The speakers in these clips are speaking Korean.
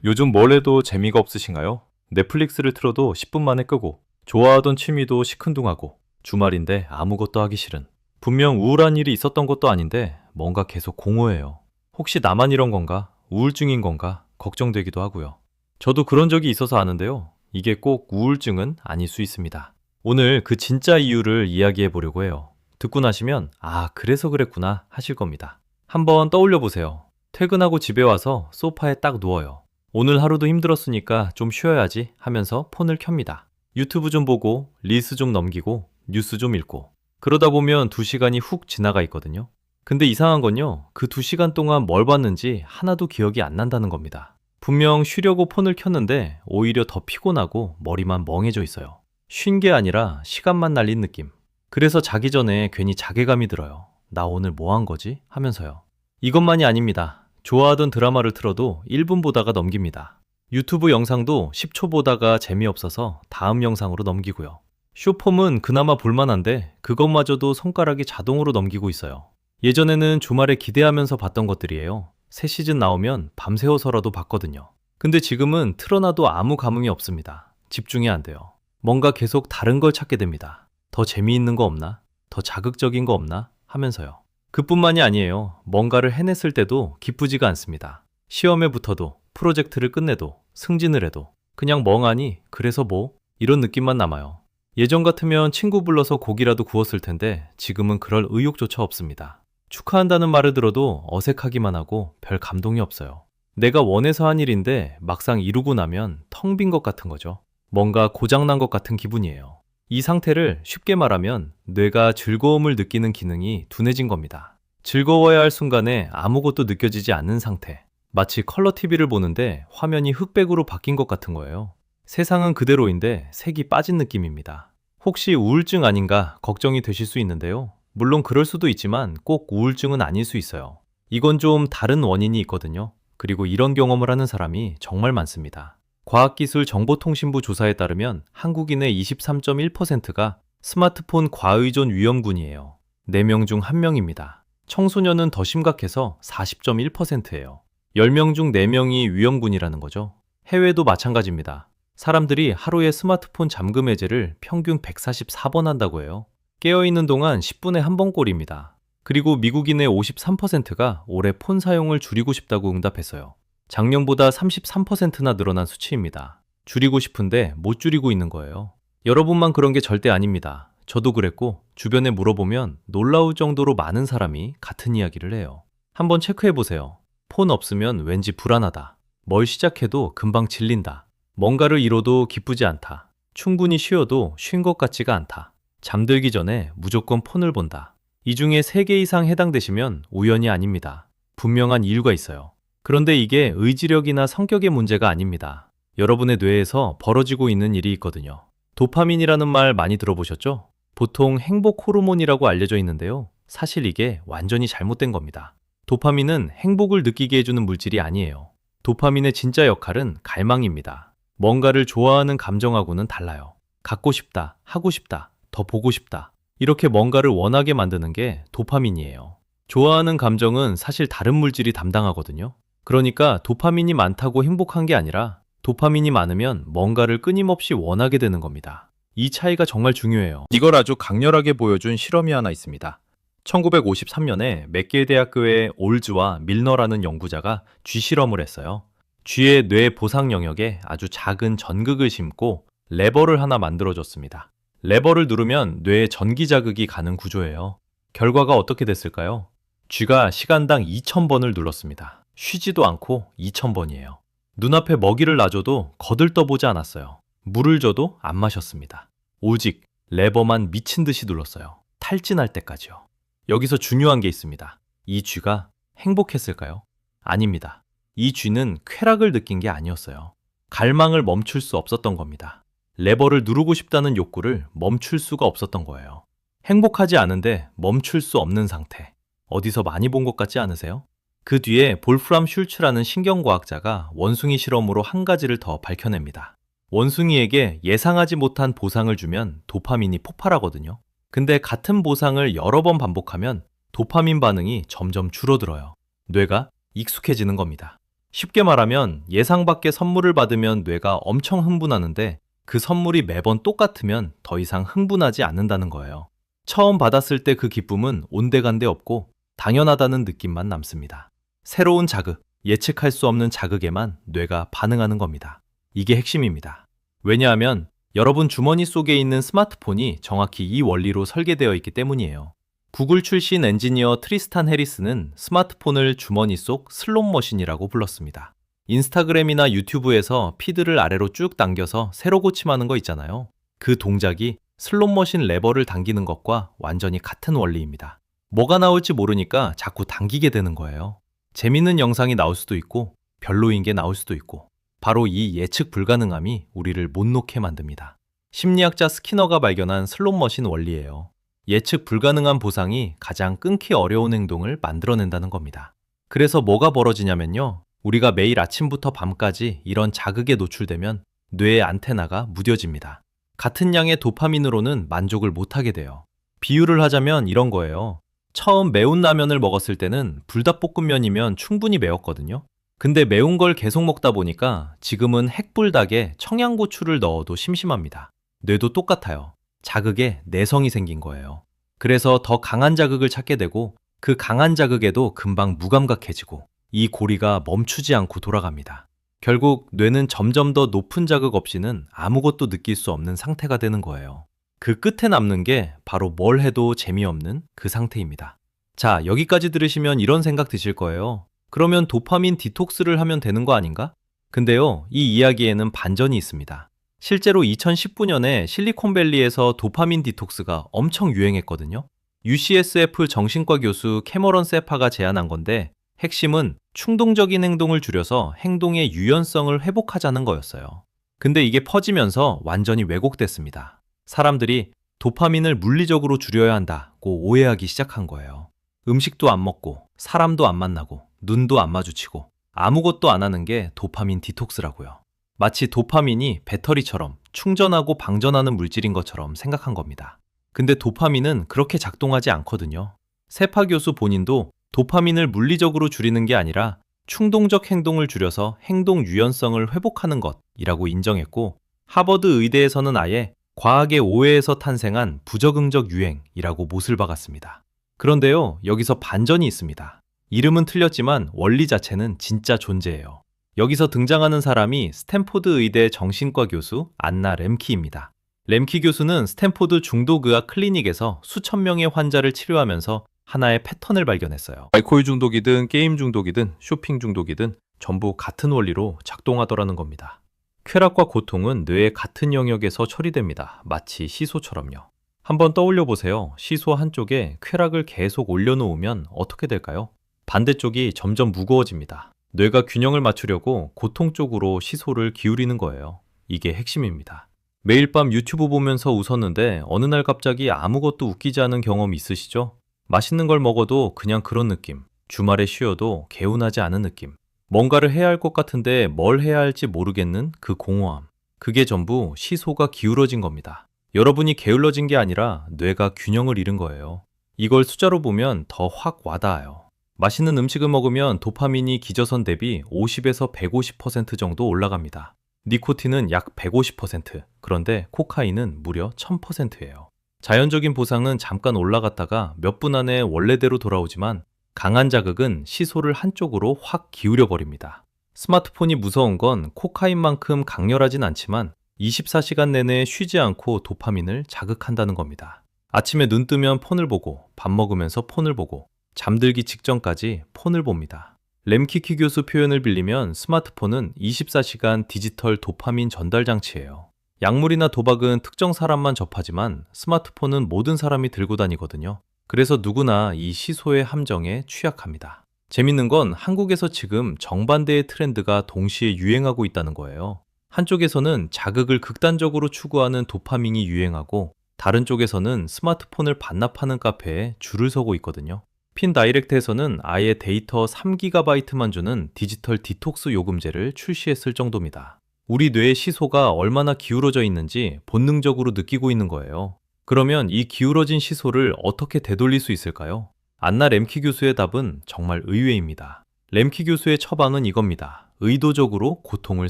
요즘 뭘 해도 재미가 없으신가요? 넷플릭스를 틀어도 10분 만에 끄고, 좋아하던 취미도 시큰둥하고, 주말인데 아무것도 하기 싫은. 분명 우울한 일이 있었던 것도 아닌데 뭔가 계속 공허해요. 혹시 나만 이런 건가? 우울증인 건가? 걱정되기도 하고요. 저도 그런 적이 있어서 아는데요. 이게 꼭 우울증은 아닐 수 있습니다. 오늘 그 진짜 이유를 이야기해 보려고 해요. 듣고 나시면 아, 그래서 그랬구나 하실 겁니다. 한번 떠올려 보세요. 퇴근하고 집에 와서 소파에 딱 누워요. 오늘 하루도 힘들었으니까 좀 쉬어야지 하면서 폰을 켭니다. 유튜브 좀 보고, 릴스 좀 넘기고, 뉴스 좀 읽고. 그러다 보면 2시간이 훅 지나가 있거든요. 근데 이상한 건요, 그 2시간 동안 뭘 봤는지 하나도 기억이 안 난다는 겁니다. 분명 쉬려고 폰을 켰는데 오히려 더 피곤하고 머리만 멍해져 있어요. 쉰 게 아니라 시간만 날린 느낌. 그래서 자기 전에 괜히 자괴감이 들어요. 나 오늘 뭐 한 거지? 하면서요. 이것만이 아닙니다. 좋아하던 드라마를 틀어도 1분 보다가 넘깁니다. 유튜브 영상도 10초 보다가 재미없어서 다음 영상으로 넘기고요. 쇼폼은 그나마 볼만한데 그것마저도 손가락이 자동으로 넘기고 있어요. 예전에는 주말에 기대하면서 봤던 것들이에요. 새 시즌 나오면 밤새워서라도 봤거든요. 근데 지금은 틀어놔도 아무 감흥이 없습니다. 집중이 안 돼요. 뭔가 계속 다른 걸 찾게 됩니다. 더 재미있는 거 없나? 더 자극적인 거 없나? 하면서요. 그뿐만이 아니에요. 뭔가를 해냈을 때도 기쁘지가 않습니다. 시험에 붙어도, 프로젝트를 끝내도, 승진을 해도 그냥 멍하니 그래서 뭐? 이런 느낌만 남아요. 예전 같으면 친구 불러서 고기라도 구웠을 텐데 지금은 그럴 의욕조차 없습니다. 축하한다는 말을 들어도 어색하기만 하고 별 감동이 없어요. 내가 원해서 한 일인데 막상 이루고 나면 텅 빈 것 같은 거죠. 뭔가 고장난 것 같은 기분이에요. 이 상태를 쉽게 말하면 뇌가 즐거움을 느끼는 기능이 둔해진 겁니다. 즐거워야 할 순간에 아무것도 느껴지지 않는 상태. 마치 컬러 TV를 보는데 화면이 흑백으로 바뀐 것 같은 거예요. 세상은 그대로인데 색이 빠진 느낌입니다. 혹시 우울증 아닌가 걱정이 되실 수 있는데요. 물론 그럴 수도 있지만 꼭 우울증은 아닐 수 있어요. 이건 좀 다른 원인이 있거든요. 그리고 이런 경험을 하는 사람이 정말 많습니다. 과학기술정보통신부 조사에 따르면 한국인의 23.1%가 스마트폰 과의존 위험군이에요. 4명 중 1명입니다. 청소년은 더 심각해서 40.1%예요. 10명 중 4명이 위험군이라는 거죠. 해외도 마찬가지입니다. 사람들이 하루에 스마트폰 잠금 해제를 평균 144번 한다고 해요. 깨어있는 동안 10분에 한 번 꼴입니다. 그리고 미국인의 53%가 올해 폰 사용을 줄이고 싶다고 응답했어요. 작년보다 33%나 늘어난 수치입니다. 줄이고 싶은데 못 줄이고 있는 거예요. 여러분만 그런 게 절대 아닙니다. 저도 그랬고 주변에 물어보면 놀라울 정도로 많은 사람이 같은 이야기를 해요. 한번 체크해보세요. 폰 없으면 왠지 불안하다. 뭘 시작해도 금방 질린다. 뭔가를 이뤄도 기쁘지 않다. 충분히 쉬어도 쉰 것 같지가 않다. 잠들기 전에 무조건 폰을 본다. 이 중에 3개 이상 해당되시면 우연이 아닙니다. 분명한 이유가 있어요. 그런데 이게 의지력이나 성격의 문제가 아닙니다. 여러분의 뇌에서 벌어지고 있는 일이 있거든요. 도파민이라는 말 많이 들어보셨죠? 보통 행복 호르몬이라고 알려져 있는데요. 사실 이게 완전히 잘못된 겁니다. 도파민은 행복을 느끼게 해주는 물질이 아니에요. 도파민의 진짜 역할은 갈망입니다. 뭔가를 좋아하는 감정하고는 달라요. 갖고 싶다, 하고 싶다, 더 보고 싶다. 이렇게 뭔가를 원하게 만드는 게 도파민이에요. 좋아하는 감정은 사실 다른 물질이 담당하거든요. 그러니까 도파민이 많다고 행복한 게 아니라 도파민이 많으면 뭔가를 끊임없이 원하게 되는 겁니다. 이 차이가 정말 중요해요. 이걸 아주 강렬하게 보여준 실험이 하나 있습니다. 1953년에 맥길 대학교의 올즈와 밀너라는 연구자가 쥐 실험을 했어요. 쥐의 뇌 보상 영역에 아주 작은 전극을 심고 레버를 하나 만들어줬습니다. 레버를 누르면 뇌에 전기 자극이 가는 구조예요. 결과가 어떻게 됐을까요? 쥐가 시간당 2000번을 눌렀습니다. 쉬지도 않고 2000번이에요. 눈앞에 먹이를 놔줘도 거들떠보지 않았어요. 물을 줘도 안 마셨습니다. 오직 레버만 미친 듯이 눌렀어요. 탈진할 때까지요. 여기서 중요한 게 있습니다. 이 쥐가 행복했을까요? 아닙니다. 이 쥐는 쾌락을 느낀 게 아니었어요. 갈망을 멈출 수 없었던 겁니다. 레버를 누르고 싶다는 욕구를 멈출 수가 없었던 거예요. 행복하지 않은데 멈출 수 없는 상태. 어디서 많이 본 것 같지 않으세요? 그 뒤에 볼프람 슐츠라는 신경과학자가 원숭이 실험으로 한 가지를 더 밝혀냅니다. 원숭이에게 예상하지 못한 보상을 주면 도파민이 폭발하거든요. 근데 같은 보상을 여러 번 반복하면 도파민 반응이 점점 줄어들어요. 뇌가 익숙해지는 겁니다. 쉽게 말하면 예상 밖의 선물을 받으면 뇌가 엄청 흥분하는데 그 선물이 매번 똑같으면 더 이상 흥분하지 않는다는 거예요. 처음 받았을 때 그 기쁨은 온데간데 없고 당연하다는 느낌만 남습니다. 새로운 자극, 예측할 수 없는 자극에만 뇌가 반응하는 겁니다. 이게 핵심입니다. 왜냐하면 여러분 주머니 속에 있는 스마트폰이 정확히 이 원리로 설계되어 있기 때문이에요. 구글 출신 엔지니어 트리스탄 해리스는 스마트폰을 주머니 속 슬롯머신이라고 불렀습니다. 인스타그램이나 유튜브에서 피드를 아래로 쭉 당겨서 세로 고침하는 거 있잖아요. 그 동작이 슬롯머신 레버를 당기는 것과 완전히 같은 원리입니다. 뭐가 나올지 모르니까 자꾸 당기게 되는 거예요. 재밌는 영상이 나올 수도 있고 별로인 게 나올 수도 있고 바로 이 예측 불가능함이 우리를 못 놓게 만듭니다. 심리학자 스키너가 발견한 슬롯머신 원리예요. 예측 불가능한 보상이 가장 끊기 어려운 행동을 만들어낸다는 겁니다. 그래서 뭐가 벌어지냐면요. 우리가 매일 아침부터 밤까지 이런 자극에 노출되면 뇌의 안테나가 무뎌집니다. 같은 양의 도파민으로는 만족을 못하게 돼요. 비유를 하자면 이런 거예요. 처음 매운 라면을 먹었을 때는 불닭볶음면이면 충분히 매웠거든요. 근데 매운 걸 계속 먹다 보니까 지금은 핵불닭에 청양고추를 넣어도 심심합니다. 뇌도 똑같아요. 자극에 내성이 생긴 거예요. 그래서 더 강한 자극을 찾게 되고 그 강한 자극에도 금방 무감각해지고 이 고리가 멈추지 않고 돌아갑니다. 결국 뇌는 점점 더 높은 자극 없이는 아무것도 느낄 수 없는 상태가 되는 거예요. 그 끝에 남는 게 바로 뭘 해도 재미없는 그 상태입니다. 자, 여기까지 들으시면 이런 생각 드실 거예요. 그러면 도파민 디톡스를 하면 되는 거 아닌가? 근데요, 이 이야기에는 반전이 있습니다. 실제로 2019년에 실리콘밸리에서 도파민 디톡스가 엄청 유행했거든요. UCSF 정신과 교수 캐머런 세파가 제안한 건데 핵심은 충동적인 행동을 줄여서 행동의 유연성을 회복하자는 거였어요. 근데 이게 퍼지면서 완전히 왜곡됐습니다. 사람들이 도파민을 물리적으로 줄여야 한다고 오해하기 시작한 거예요. 음식도 안 먹고 사람도 안 만나고 눈도 안 마주치고 아무것도 안 하는 게 도파민 디톡스라고요. 마치 도파민이 배터리처럼 충전하고 방전하는 물질인 것처럼 생각한 겁니다. 근데 도파민은 그렇게 작동하지 않거든요. 세파 교수 본인도 도파민을 물리적으로 줄이는 게 아니라 충동적 행동을 줄여서 행동 유연성을 회복하는 것이라고 인정했고 하버드 의대에서는 아예 과학의 오해에서 탄생한 부적응적 유행이라고 못을 박았습니다. 그런데요, 여기서 반전이 있습니다. 이름은 틀렸지만 원리 자체는 진짜 존재해요. 여기서 등장하는 사람이 스탠포드 의대 정신과 교수 안나 렘키입니다. 렘키 교수는 스탠포드 중독의학 클리닉에서 수천 명의 환자를 치료하면서 하나의 패턴을 발견했어요. 알코올 중독이든 게임 중독이든 쇼핑 중독이든 전부 같은 원리로 작동하더라는 겁니다. 쾌락과 고통은 뇌의 같은 영역에서 처리됩니다. 마치 시소처럼요. 한번 떠올려 보세요. 시소 한쪽에 쾌락을 계속 올려놓으면 어떻게 될까요? 반대쪽이 점점 무거워집니다. 뇌가 균형을 맞추려고 고통 쪽으로 시소를 기울이는 거예요. 이게 핵심입니다. 매일 밤 유튜브 보면서 웃었는데 어느 날 갑자기 아무것도 웃기지 않은 경험 있으시죠? 맛있는 걸 먹어도 그냥 그런 느낌. 주말에 쉬어도 개운하지 않은 느낌. 뭔가를 해야 할 것 같은데 뭘 해야 할지 모르겠는 그 공허함. 그게 전부 시소가 기울어진 겁니다. 여러분이 게을러진 게 아니라 뇌가 균형을 잃은 거예요. 이걸 숫자로 보면 더 확 와닿아요. 맛있는 음식을 먹으면 도파민이 기저선 대비 50에서 150% 정도 올라갑니다. 니코틴은 약 150%, 그런데 코카인은 무려 1000%예요. 자연적인 보상은 잠깐 올라갔다가 몇 분 안에 원래대로 돌아오지만 강한 자극은 시소를 한쪽으로 확 기울여 버립니다. 스마트폰이 무서운 건 코카인만큼 강렬하진 않지만 24시간 내내 쉬지 않고 도파민을 자극한다는 겁니다. 아침에 눈 뜨면 폰을 보고 밥 먹으면서 폰을 보고 잠들기 직전까지 폰을 봅니다. 렘키키 교수 표현을 빌리면 스마트폰은 24시간 디지털 도파민 전달 장치예요. 약물이나 도박은 특정 사람만 접하지만 스마트폰은 모든 사람이 들고 다니거든요. 그래서 누구나 이 시소의 함정에 취약합니다. 재밌는 건 한국에서 지금 정반대의 트렌드가 동시에 유행하고 있다는 거예요. 한쪽에서는 자극을 극단적으로 추구하는 도파민이 유행하고 다른 쪽에서는 스마트폰을 반납하는 카페에 줄을 서고 있거든요. 핀 다이렉트에서는 아예 데이터 3GB만 주는 디지털 디톡스 요금제를 출시했을 정도입니다. 우리 뇌의 시소가 얼마나 기울어져 있는지 본능적으로 느끼고 있는 거예요. 그러면 이 기울어진 시소를 어떻게 되돌릴 수 있을까요? 안나 렘키 교수의 답은 정말 의외입니다. 렘키 교수의 처방은 이겁니다. 의도적으로 고통을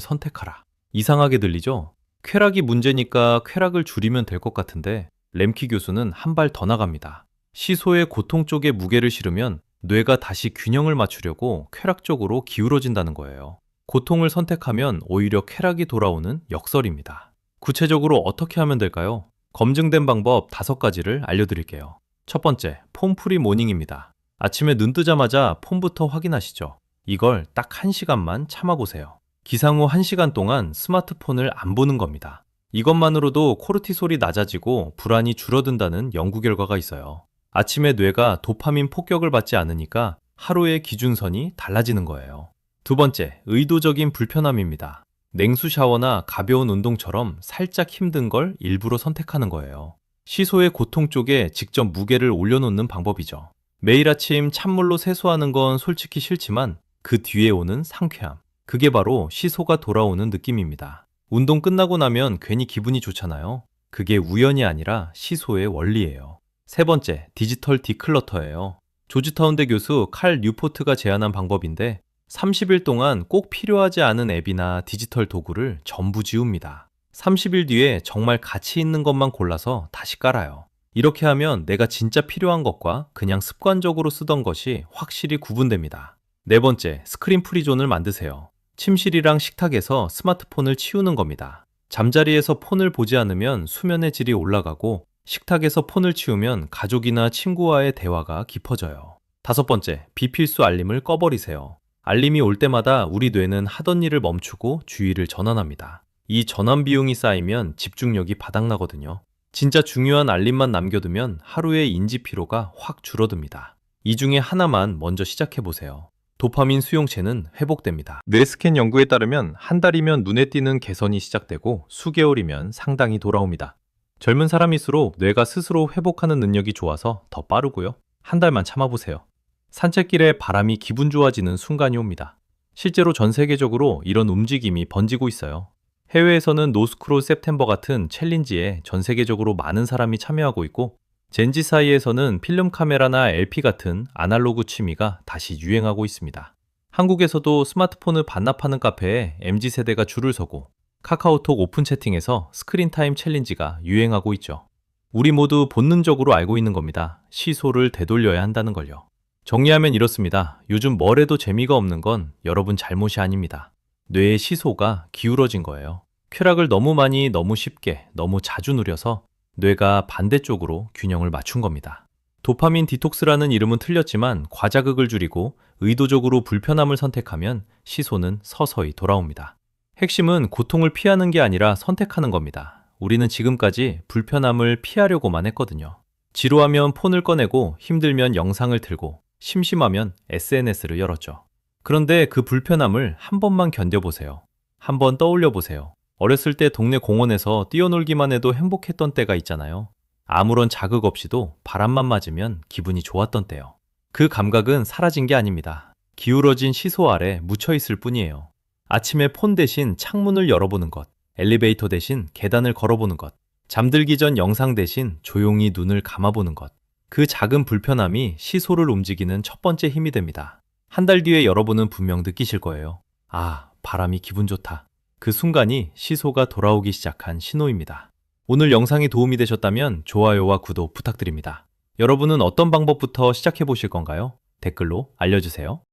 선택하라. 이상하게 들리죠? 쾌락이 문제니까 쾌락을 줄이면 될 것 같은데 램키 교수는 한 발 더 나갑니다. 시소의 고통 쪽에 무게를 실으면 뇌가 다시 균형을 맞추려고 쾌락 쪽으로 기울어진다는 거예요. 고통을 선택하면 오히려 쾌락이 돌아오는 역설입니다. 구체적으로 어떻게 하면 될까요? 검증된 방법 5가지를 알려드릴게요. 첫 번째, 폼프리 모닝입니다. 아침에 눈 뜨자마자 폰부터 확인하시죠. 이걸 딱 1시간만 참아보세요. 기상 후 1시간 동안 스마트폰을 안 보는 겁니다. 이것만으로도 코르티솔이 낮아지고 불안이 줄어든다는 연구 결과가 있어요. 아침에 뇌가 도파민 폭격을 받지 않으니까 하루의 기준선이 달라지는 거예요. 두 번째, 의도적인 불편함입니다. 냉수 샤워나 가벼운 운동처럼 살짝 힘든 걸 일부러 선택하는 거예요. 시소의 고통 쪽에 직접 무게를 올려놓는 방법이죠. 매일 아침 찬물로 세수하는 건 솔직히 싫지만 그 뒤에 오는 상쾌함, 그게 바로 시소가 돌아오는 느낌입니다. 운동 끝나고 나면 괜히 기분이 좋잖아요. 그게 우연이 아니라 시소의 원리예요. 세 번째, 디지털 디클러터예요. 조지타운대 교수 칼 뉴포트가 제안한 방법인데 30일 동안 꼭 필요하지 않은 앱이나 디지털 도구를 전부 지웁니다. 30일 뒤에 정말 가치 있는 것만 골라서 다시 깔아요. 이렇게 하면 내가 진짜 필요한 것과 그냥 습관적으로 쓰던 것이 확실히 구분됩니다. 네 번째, 스크린 프리존을 만드세요. 침실이랑 식탁에서 스마트폰을 치우는 겁니다. 잠자리에서 폰을 보지 않으면 수면의 질이 올라가고 식탁에서 폰을 치우면 가족이나 친구와의 대화가 깊어져요. 다섯 번째, 비필수 알림을 꺼버리세요. 알림이 올 때마다 우리 뇌는 하던 일을 멈추고 주의를 전환합니다. 이 전환 비용이 쌓이면 집중력이 바닥나거든요. 진짜 중요한 알림만 남겨두면 하루의 인지 피로가 확 줄어듭니다. 이 중에 하나만 먼저 시작해보세요. 도파민 수용체는 회복됩니다. 뇌스캔 연구에 따르면 한 달이면 눈에 띄는 개선이 시작되고 수개월이면 상당히 돌아옵니다. 젊은 사람일수록 뇌가 스스로 회복하는 능력이 좋아서 더 빠르고요. 한 달만 참아보세요. 산책길에 바람이 기분 좋아지는 순간이 옵니다. 실제로 전 세계적으로 이런 움직임이 번지고 있어요. 해외에서는 노스크롤 september 같은 챌린지에 전 세계적으로 많은 사람이 참여하고 있고, 젠지 사이에서는 필름 카메라나 LP 같은 아날로그 취미가 다시 유행하고 있습니다. 한국에서도 스마트폰을 반납하는 카페에 MZ세대가 줄을 서고 카카오톡 오픈 채팅에서 스크린타임 챌린지가 유행하고 있죠. 우리 모두 본능적으로 알고 있는 겁니다. 시소를 되돌려야 한다는 걸요. 정리하면 이렇습니다. 요즘 뭘 해도 재미가 없는 건 여러분 잘못이 아닙니다. 뇌의 시소가 기울어진 거예요. 쾌락을 너무 많이, 너무 쉽게, 너무 자주 누려서 뇌가 반대쪽으로 균형을 맞춘 겁니다. 도파민 디톡스라는 이름은 틀렸지만 과자극을 줄이고 의도적으로 불편함을 선택하면 시소는 서서히 돌아옵니다. 핵심은 고통을 피하는 게 아니라 선택하는 겁니다. 우리는 지금까지 불편함을 피하려고만 했거든요. 지루하면 폰을 꺼내고 힘들면 영상을 틀고 심심하면 SNS를 열었죠. 그런데 그 불편함을 한 번만 견뎌보세요. 한번 떠올려보세요. 어렸을 때 동네 공원에서 뛰어놀기만 해도 행복했던 때가 있잖아요. 아무런 자극 없이도 바람만 맞으면 기분이 좋았던 때요. 그 감각은 사라진 게 아닙니다. 기울어진 시소 아래 묻혀있을 뿐이에요. 아침에 폰 대신 창문을 열어보는 것, 엘리베이터 대신 계단을 걸어보는 것, 잠들기 전 영상 대신 조용히 눈을 감아보는 것. 그 작은 불편함이 시소를 움직이는 첫 번째 힘이 됩니다. 한 달 뒤에 여러분은 분명 느끼실 거예요. 아, 바람이 기분 좋다. 그 순간이 시소가 돌아오기 시작한 신호입니다. 오늘 영상이 도움이 되셨다면 좋아요와 구독 부탁드립니다. 여러분은 어떤 방법부터 시작해 보실 건가요? 댓글로 알려주세요.